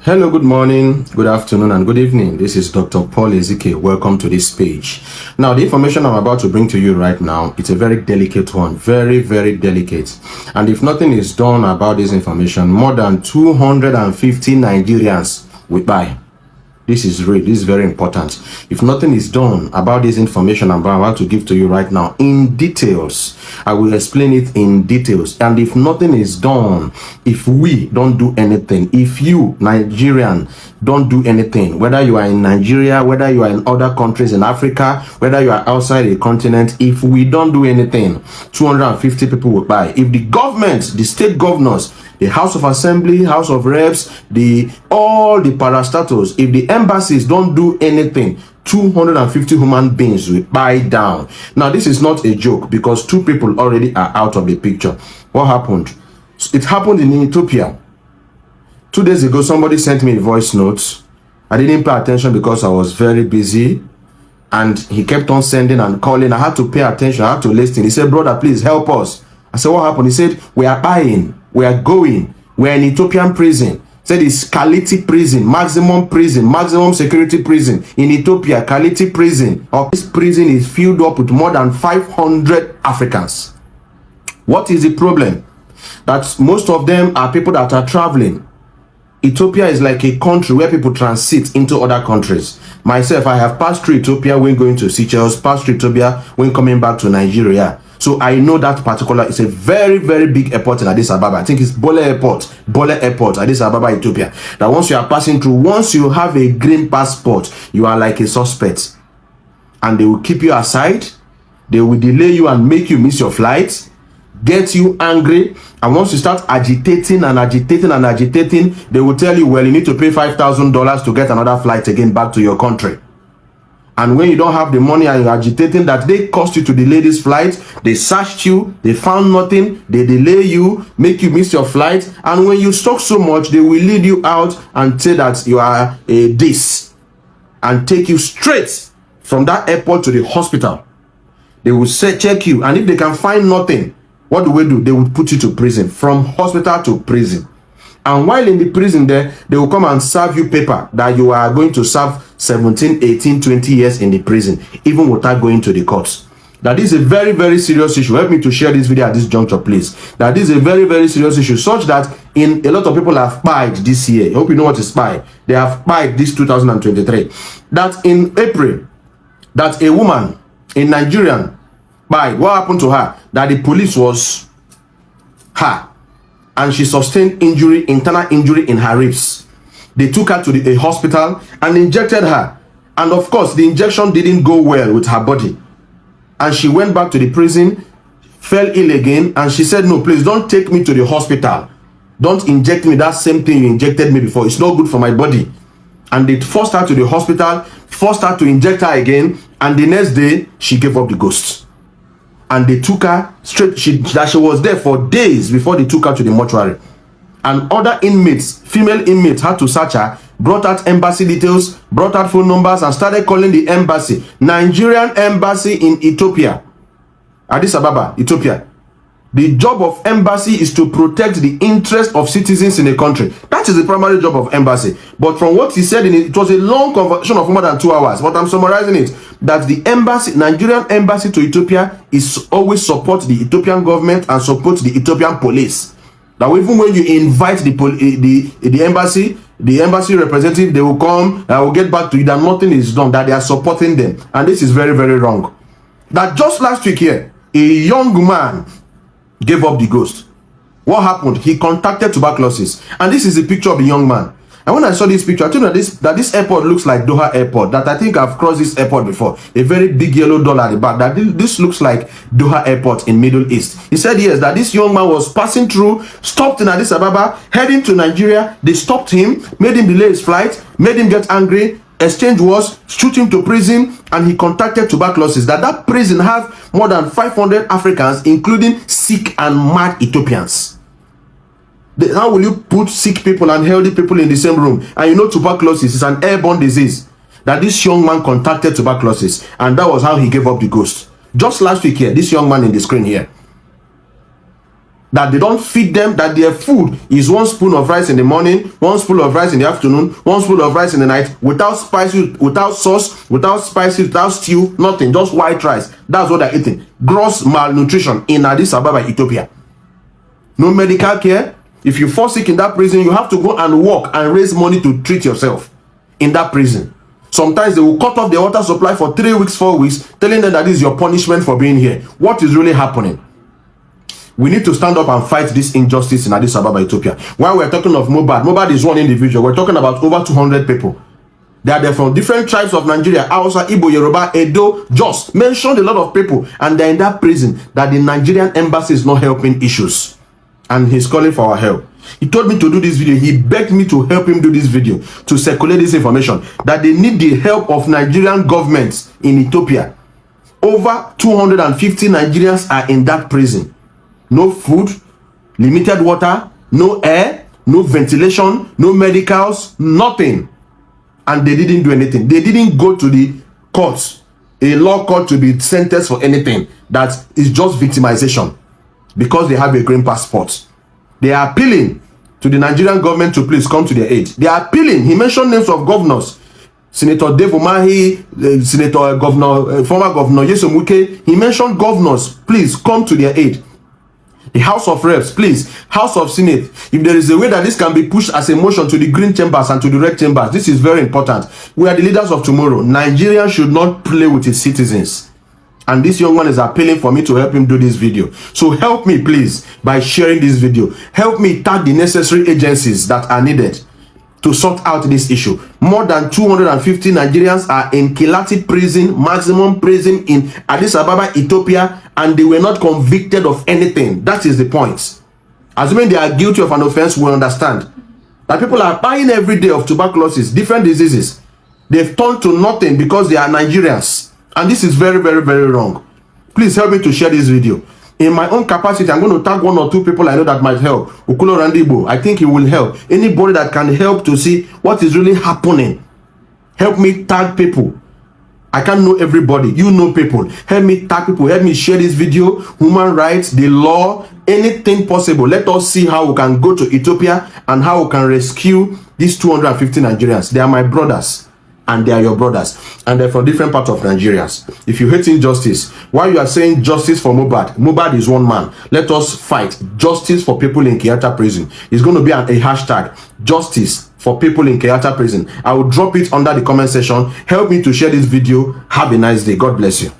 Hello, good morning, good afternoon, and good evening. This is Dr. Paul Ezike. Welcome to this page. Now, the information I'm about to bring to you right now, it's a very delicate one, very delicate. And if nothing is done about this information, more than 250 Nigerians will die. This is real. This is very important. If nothing is done about this information I'm about to give to you right now in details, I will explain it in details. And if nothing is done, if we don't do anything, if you, Nigerian, don't do anything, whether you are in Nigeria, whether you are in other countries in Africa, whether you are outside a continent, if we don't do anything, 250 people will die. If the government, the state governors, the House of Assembly, House of Reps, all the parastatals, if the embassies don't do anything, 250 human beings will die down. Now, this is not a joke because two people already are out of the picture. What happened? It happened in Ethiopia. 2 days ago, somebody sent me a voice note. I didn't pay attention because I was very busy. And he kept on sending and calling. I had to pay attention. I had to listen. He said, brother, please help us. I said, what happened? He said, we are buying. We are going. We're in Ethiopian prison. Said it's Kaliti prison, maximum security prison in Ethiopia. Kaliti prison. This prison is filled up with more than 500 Africans. What is the problem? That most of them are people that are traveling. Ethiopia is like a country where people transit into other countries. Myself, I have passed through Ethiopia when going to Seychelles, passed through Ethiopia when coming back to Nigeria. So I know that particular, it's a very big airport in Addis Ababa. I think it's Bole Airport, Addis Ababa, Ethiopia. That once you are passing through, once you have a green passport, you are like a suspect. And they will keep you aside. They will delay you and make you miss your flight, get you angry. And once you start agitating, they will tell you, well, you need to pay $5,000 to get another flight again back to your country. And when you don't have the money and you're agitating that they cost you to delay this flight, they searched you, they found nothing, they delay you, make you miss your flight. And when you talk so much, they will lead you out and say that you are a this and take you straight from that airport to the hospital. They will say, check you. And if they can find nothing, what do? They will put you to prison, from hospital to prison. And while in the prison there, they will come and serve you paper that you are going to serve 17, 18, 20 years in the prison, even without going to the courts. That is a very serious issue. Help me to share this video at this juncture, please. That is a very serious issue, such that a lot of people have spied this year. I hope you know what is spy. They have spied this 2023. That in April, that a woman, a Nigerian, spied. What happened to her? That the police was her. And she sustained injury, internal injury in her ribs. They took her to a hospital and injected her. And of course, the injection didn't go well with her body. And she went back to the prison, fell ill again, and she said, no, please don't take me to the hospital. Don't inject me that same thing you injected me before. It's not good for my body. And they forced her to the hospital, forced her to inject her again, and the next day, she gave up the ghost. And they took her straight, she was there for days before they took her to the mortuary. And other inmates, female inmates, had to search her, brought out embassy details, brought out phone numbers, and started calling the embassy, Nigerian embassy in Ethiopia, Addis Ababa, Ethiopia. The job of embassy is to protect the interest of citizens in a country. That is the primary job of embassy. But from what he said, it was a long conversation of more than 2 hours. But I'm summarizing it. That the embassy, Nigerian embassy to Ethiopia, is always support the Ethiopian government and support the Ethiopian police. That even when you invite the embassy representative, they will come, I will get back to you, that nothing is done, that they are supporting them. And this is very wrong. That just last week here, a young man gave up the ghost. What happened? He contracted tuberculosis. And this is a picture of the young man. And when I saw this picture, I told you that this airport looks like Doha Airport. That I think I've crossed this airport before. A very big yellow dot at the back. That this looks like Doha Airport in Middle East. He said yes, that this young man was passing through, stopped in Addis Ababa, heading to Nigeria. They stopped him, made him delay his flight, made him get angry. Exchange was, shoot him to prison, and he contracted tuberculosis. That prison has more than 500 Africans, including sick and mad Ethiopians. How will you put sick people and healthy people in the same room? And you know tuberculosis is an airborne disease. That this young man contracted tuberculosis, and that was how he gave up the ghost. Just last week here, this young man in the screen here. that they don't feed them, that their food is 1 spoon of rice in the morning, 1 spoon of rice in the afternoon, 1 spoon of rice in the night, without spices, without sauce, without spices, without stew, nothing, just white rice. That's what they're eating. Gross malnutrition in Addis Ababa, Ethiopia. No medical care. If you fall sick in that prison, you have to go and work and raise money to treat yourself in that prison. Sometimes they will cut off the water supply for 3 weeks, 4 weeks, telling them that this is your punishment for being here. What is really happening? We need to stand up and fight this injustice in Addis Ababa, Ethiopia. While we're talking of Mohbad, Mohbad is one individual. We're talking about over 200 people. They are there from different tribes of Nigeria, Hausa, Igbo, Yoruba, Edo, Jos. Mentioned a lot of people, and they're in that prison that the Nigerian embassy is not helping issues. And he's calling for our help. He told me to do this video. He begged me to help him do this video, to circulate this information, that they need the help of Nigerian governments in Ethiopia. Over 250 Nigerians are in that prison. No food, limited water, no air, no ventilation, no medicals, nothing. And they didn't do anything. They didn't go to the courts, a law court, to be sentenced for anything. That is just victimization because they have a green passport. They are appealing to the Nigerian government to please come to their aid. They are appealing. He mentioned names of governors. Senator Dave Umahi, Senator Governor, former Governor Nyesom Wike. He mentioned governors, please come to their aid. The House of Reps, please, House of Senate, if there is a way that this can be pushed as a motion to the green chambers and to the red chambers, this is very important. We are the leaders of tomorrow. Nigeria should not play with its citizens. And this young man is appealing for me to help him do this video. So help me, please, by sharing this video. Help me tag the necessary agencies that are needed to sort out this issue. More than 250 Nigerians are in Kilati prison, maximum prison in Addis Ababa, Ethiopia, and they were not convicted of anything. That is the point. Assuming they are guilty of an offense, we understand that people are dying every day of tuberculosis, different diseases. They've turned to nothing because they are Nigerians. And this is very, very, very wrong. Please help me to share this video. In my own capacity, I'm going to tag 1 or 2 people I know that might help. Okulo Randibo, I think he will help. Anybody that can help to see what is really happening. Help me tag people. I can't know everybody. You know people. Help me tag people. Help me share this video. Human rights, the law, anything possible. Let us see how we can go to Ethiopia and how we can rescue these 250 Nigerians. They are my brothers. And they are your brothers, and they're from different parts of Nigeria. If you hate injustice, while you are saying justice for Mohbad, Mohbad is one man. Let us fight justice for people in Kiyata prison. It's going to be a hashtag, justice for people in Kiyata prison. I will drop it under the comment section. Help me to share this video. Have a nice day. God bless you.